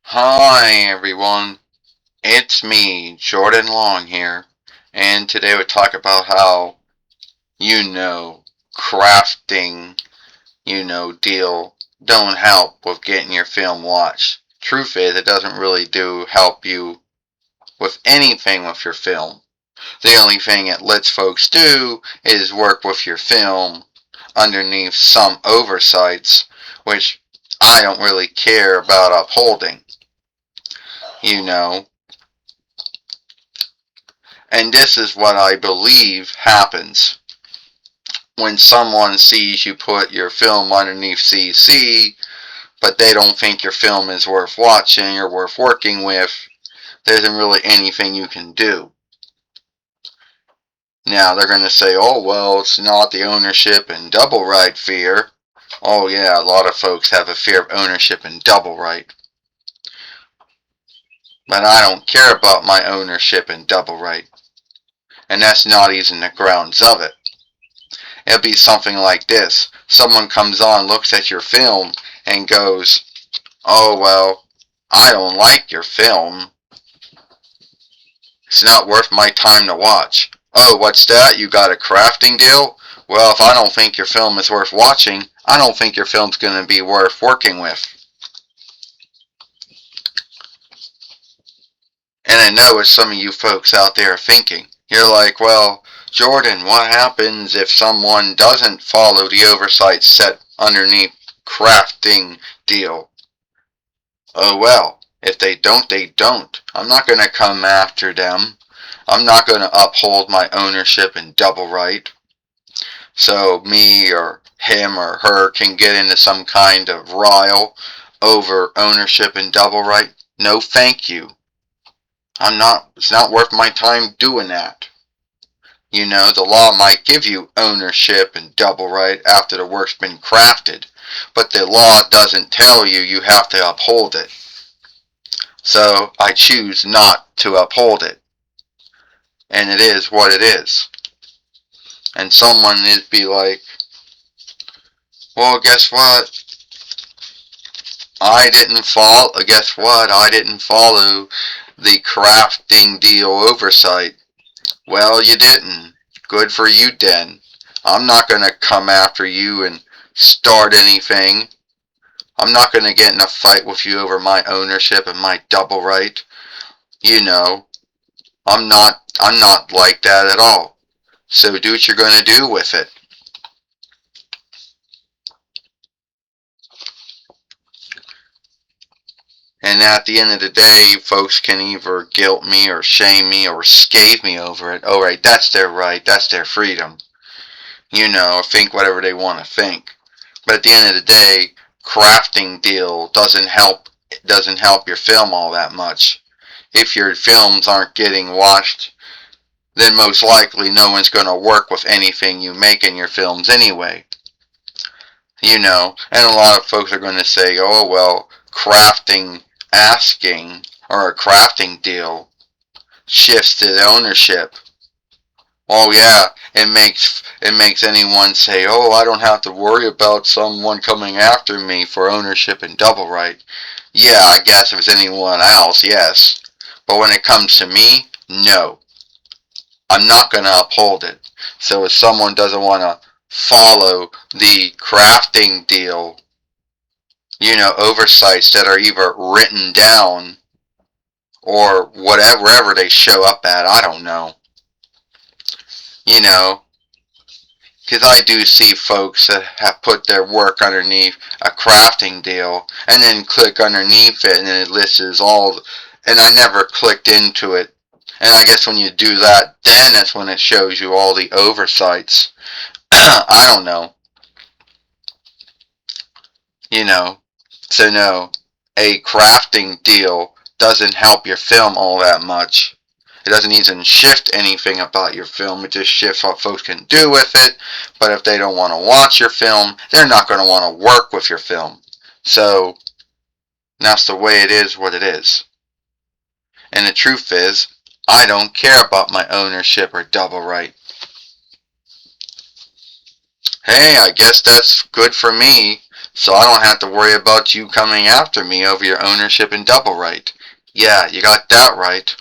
Hi everyone, it's me, Jordan Long here, and today we talk about how, crafting, deal don't help with getting your film watched. Truth is, it doesn't really do help you with anything with your film. The only thing it lets folks do is work with your film underneath some oversights, which I don't really care about upholding, you know. And this is what I believe happens when someone sees you put your film underneath CC, but they don't think your film is worth watching or worth working with. There isn't really anything you can do. Now they're going to say, oh, well, it's not the ownership and double right fear. Oh, yeah, a lot of folks have a fear of ownership and double right. But I don't care about my ownership and double right. And that's not even the grounds of it. It'll be something like this. Someone comes on, looks at your film, and goes, oh, well, I don't like your film. It's not worth my time to watch. Oh, what's that? You got a crafting deal? Well, if I don't think your film is worth watching, I don't think your film's going to be worth working with. And I know what some of you folks out there are thinking. You're like, well, Jordan, what happens if someone doesn't follow the oversight set underneath crafting deal? Oh well, if they don't, they don't. I'm not going to come after them. I'm not going to uphold my ownership and double right. So me or him or her can get into some kind of rile over ownership and double right. No thank you. It's not worth my time doing that. The law might give you ownership and double right after the work's been crafted, but the law doesn't tell you you have to uphold it. So I choose not to uphold it. And it is what it is. And someone is be like, well, guess what? Guess what? I didn't follow the crafting deal oversight. Well, you didn't. Good for you, Den. I'm not going to come after you and start anything. I'm not going to get in a fight with you over my ownership and my double right. You know, I'm not like that at all. So do what you're going to do with it. And at the end of the day, folks can either guilt me or shame me or scathe me over it. Oh, right, that's their right. That's their freedom. Think whatever they want to think. But at the end of the day, crafting deal doesn't help your film all that much. If your films aren't getting watched, then most likely no one's going to work with anything you make in your films anyway. And a lot of folks are going to say, oh, well, crafting asking or a crafting deal shifts to the ownership. Oh yeah, it makes anyone say, "Oh, I don't have to worry about someone coming after me for ownership and double right." Yeah, I guess if it's anyone else, yes. But when it comes to me, no. I'm not going to uphold it. So if someone doesn't want to follow the crafting deal, oversights that are either written down or whatever, wherever they show up at, I don't know. You know, because I do see folks that have put their work underneath a crafting deal and then click underneath it and then it lists all, and I never clicked into it. And I guess when you do that, then that's when it shows you all the oversights. I don't know. You know, so no, a crafting deal doesn't help your film all that much. It doesn't even shift anything about your film. It just shifts what folks can do with it. But if they don't want to watch your film, they're not going to want to work with your film. So that's the way it is what it is. And the truth is, I don't care about my ownership or double right. Hey, I guess that's good for me. so I don't have to worry about you coming after me over your ownership and double right. Yeah, you got that right.